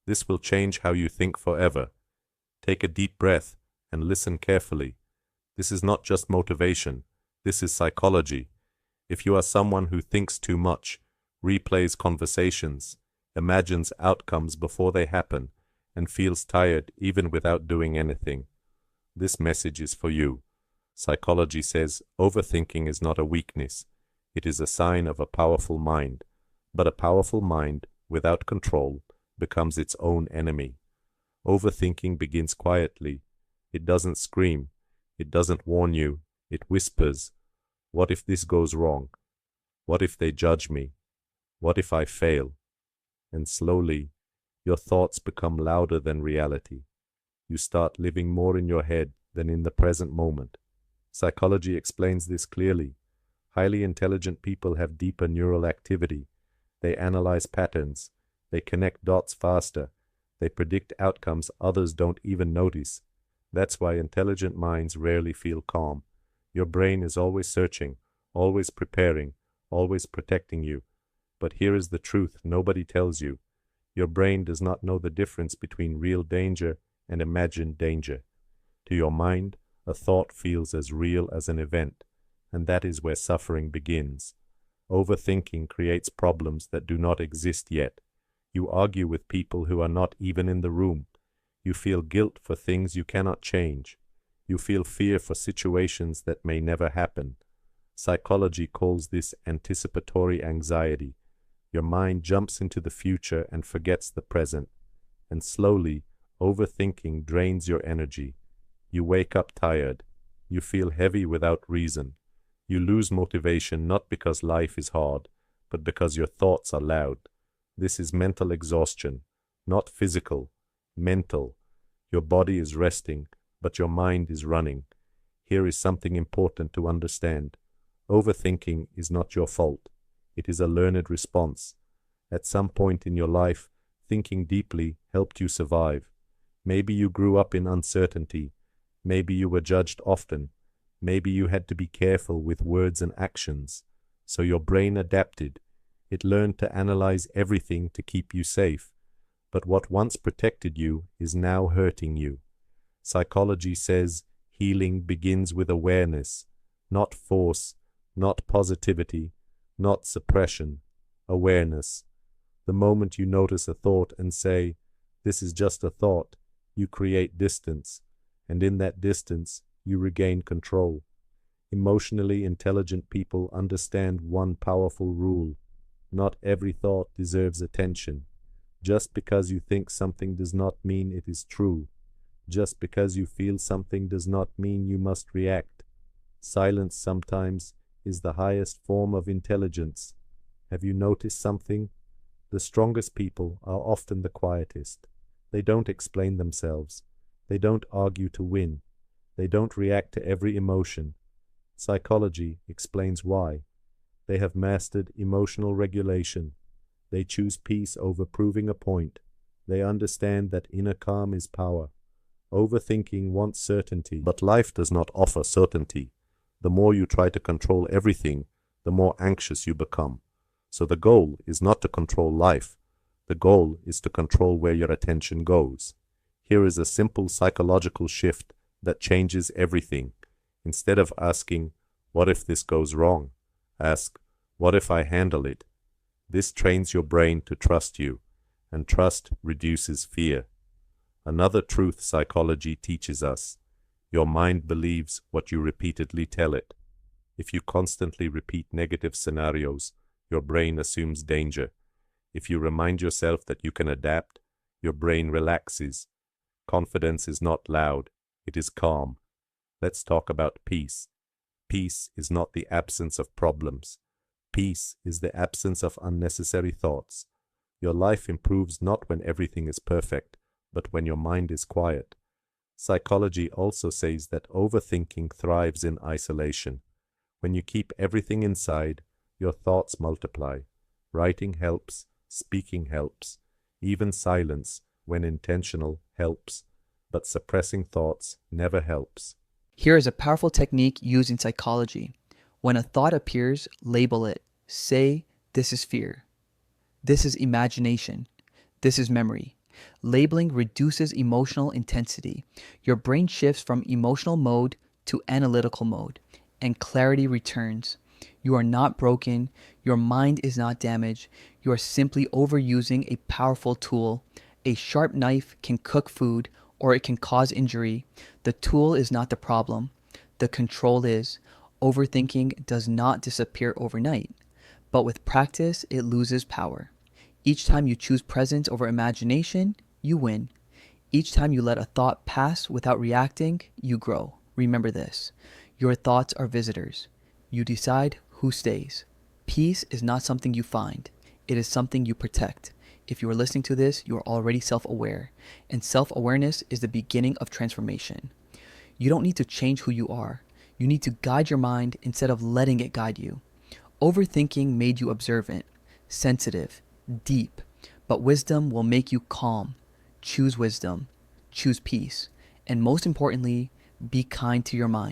This will change how you think forever. Take a deep breath and listen carefully. This is not just motivation. This is psychology. If you are someone who thinks too much, replays conversations, imagines outcomes before they happen, and feels tired even without doing anything, this message is for you. Psychology says overthinking is not a weakness. It is a sign of a powerful mind. But a powerful mind, without control, becomes its own enemy. Overthinking begins quietly. It doesn't scream. It doesn't warn you. It whispers, "What if this goes wrong? What if they judge me? What if I fail?" And slowly, your thoughts become louder than reality. You start living more in your head than in the present moment. Psychology explains this clearly. Highly intelligent people have deeper neural activity. They analyze patterns. They connect dots faster. They predict outcomes others don't even notice. That's why intelligent minds rarely feel calm. Your brain is always searching, always preparing, always protecting you. But here is the truth nobody tells you. Your brain does not know the difference between real danger and imagined danger. To your mind, a thought feels as real as an event, and that is where suffering begins. Overthinking creates problems that do not exist yet. You argue with people who are not even in the room. You feel guilt for things you cannot change. You feel fear for situations that may never happen. Psychology calls this anticipatory anxiety. Your mind jumps into the future and forgets the present. And slowly, overthinking drains your energy. You wake up tired. You feel heavy without reason. You lose motivation not because life is hard, but because your thoughts are loud. This is mental exhaustion, not physical, mental. Your body is resting, but your mind is running. Here is something important to understand. Overthinking is not your fault. It is a learned response. At some point in your life, thinking deeply helped you survive. Maybe you grew up in uncertainty. Maybe you were judged often. Maybe you had to be careful with words and actions. So your brain adapted. It learned to analyze everything to keep you safe. But what once protected you is now hurting you. Psychology says healing begins with awareness, not force, not positivity, not suppression. Awareness. The moment you notice a thought and say, "This is just a thought," you create distance, and in that distance, you regain control. Emotionally intelligent people understand one powerful rule. Not every thought deserves attention. Just because you think something does not mean it is true. Just because you feel something does not mean you must react. Silence sometimes is the highest form of intelligence. Have you noticed something? The strongest people are often the quietest. They don't explain themselves. They don't argue to win. They don't react to every emotion. Psychology explains why. They have mastered emotional regulation. They choose peace over proving a point. They understand that inner calm is power. Overthinking wants certainty, but life does not offer certainty. The more you try to control everything, the more anxious you become. So the goal is not to control life. The goal is to control where your attention goes. Here is a simple psychological shift that changes everything. Instead of asking, "What if this goes wrong?" ask, "What if I handle it?" This trains your brain to trust you, and trust reduces fear. Another truth psychology teaches us: your mind believes what you repeatedly tell it. If you constantly repeat negative scenarios, your brain assumes danger. If you remind yourself that you can adapt, your brain relaxes. Confidence is not loud, it is calm. Let's talk about peace. Peace is not the absence of problems. Peace is the absence of unnecessary thoughts. Your life improves not when everything is perfect, but when your mind is quiet. Psychology also says that overthinking thrives in isolation. When you keep everything inside, your thoughts multiply. Writing helps, speaking helps. Even silence, when intentional, helps. But suppressing thoughts never helps. Here is a powerful technique used in psychology. When a thought appears, label it. Say, "This is fear. This is imagination. This is memory." Labeling reduces emotional intensity. Your brain shifts from emotional mode to analytical mode, and clarity returns. You are not broken. Your mind is not damaged. You are simply overusing a powerful tool. A sharp knife can cook food or it can cause injury. The tool is not the problem. The control is. Overthinking does not disappear overnight, but with practice, it loses power. Each time you choose presence over imagination, you win. Each time you let a thought pass without reacting, you grow. Remember this: your thoughts are visitors. You decide who stays. Peace is not something you find, it is something you protect. If you are listening to this, you are already self-aware, and self-awareness is the beginning of transformation. You don't need to change who you are. You need to guide your mind instead of letting it guide you. Overthinking made you observant, sensitive, deep, but wisdom will make you calm. Choose wisdom, choose peace, and most importantly, be kind to your mind.